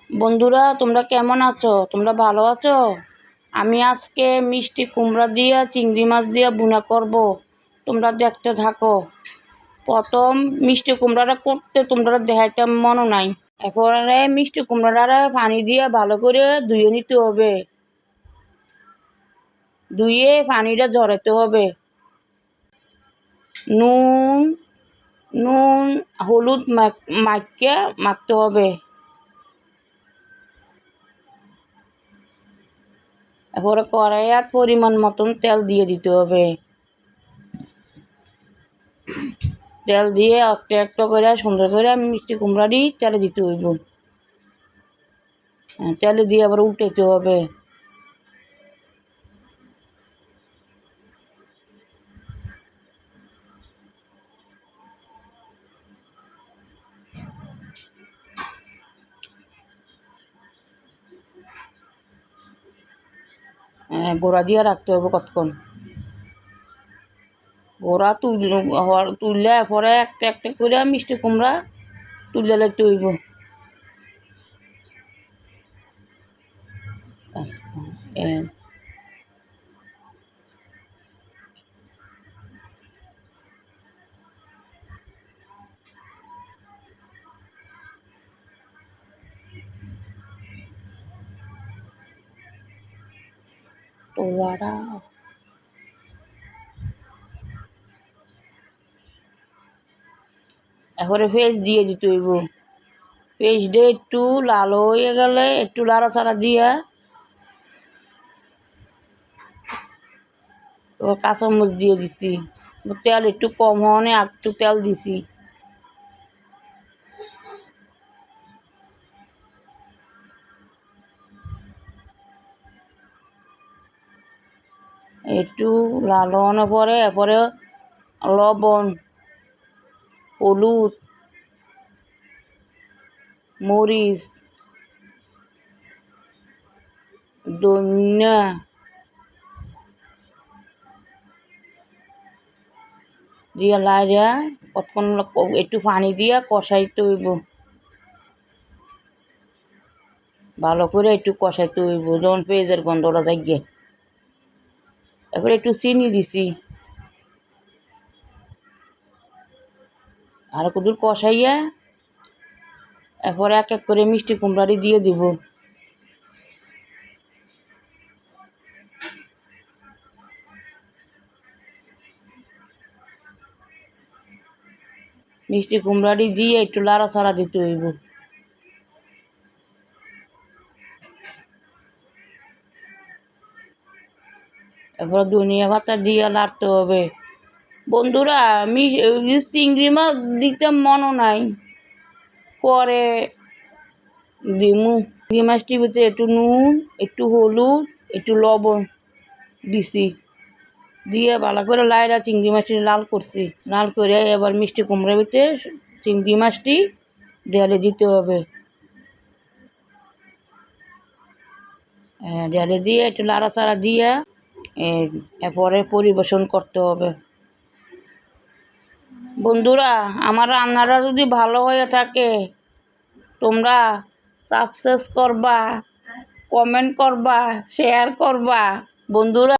বন্ধুরা, তোমরা কেমন আছো? তোমরা ভালো আছো? আমি আজকে মিষ্টি কুমড়া দিয়ে চিংড়ি মাছ দিয়ে ভুনা করব। তোমরা দেখতে থাকো। প্রথম মিষ্টি কুমড়াটা করতে তোমরা দেখাইতে মনে নাই। এরপরে মিষ্টি কুমড়াটা পানি দিয়ে ভালো করে ধুয়ে নিতে হবে। ধুয়ে পানিটা ঝরাতে হবে। নুন নুন হলুদ মাখতে হবে। এরপরে কড়াইয়ার পরিমাণ মতন তেল দিয়ে দিতে হবে। তেল দিয়ে একটা একটা করে সুন্দর করে মিষ্টি কুমড়াটি তেলে দিতে হইব। তেলে দিয়ে আবার উল্টাইতে হবে। গোড়া দিয়ে রাখতে হবে কতক্ষণ। গোড়া তুললে পরে একটা একটা করে মিষ্টি কুমড়া তুলে লাগতে হইব। তোলাটা এরপরে পেঁয়াজ দিয়ে দিতে হইব। পেঁয়াজ দিয়ে একটু লাল হয়ে গেলে একটু লাড়াচাড়া দিয়া কাঁচামরিচ দিয়ে দিছি। তেল একটু কম হওয়ানে একটু তেল দিছি। একটু লাল হওয়ানোর পরে এরপরে লবণ, হলুদ, মরিচ, ধনিয়া দিয়ে লাইরা কতক্ষণ একটু পানি দিয়ে কষাইতে হইব। ভালো করে একটু কষাইতে হইব যখন পেঁয়াজের গন্ধটা থাকবে। এরপরে একটু চিনি দিছি। আর কদূর কষাইয়া এরপরে এক এক করে মিষ্টি কুমড়াটি দিয়ে দিব। মিষ্টি কুমড়াটি দিয়ে একটু লাড়াচাড়া দিতে হইব। এরপর ধনিয়া পাতা দিয়ে লাড়তে হবে। বন্ধুরা, আমি চিংড়ি মাছ দিতে মনও নাই, পরে দিমু। চিংড়ি মাছটির ভিতরে একটু নুন, একটু হলুদ, একটু লবণ দিছি। দিয়ে ভালো করে লাইরা চিংড়ি মাছটি লাল করছি। লাল করে এবার মিষ্টি কুমড়ার ভিতরে চিংড়ি মাছটি ঢেলে দিতে হবে। ঢেলে দিয়ে একটু লাড়াচাড়া দিয়ে এরপরে পরিবেশন করতে হবে। বন্ধুরা, আমার রান্নাটা যদি ভালো হয়ে থাকে তোমরা সাবস্ক্রাইব করবা, কমেন্ট করবা, শেয়ার করবা। বন্ধুরা।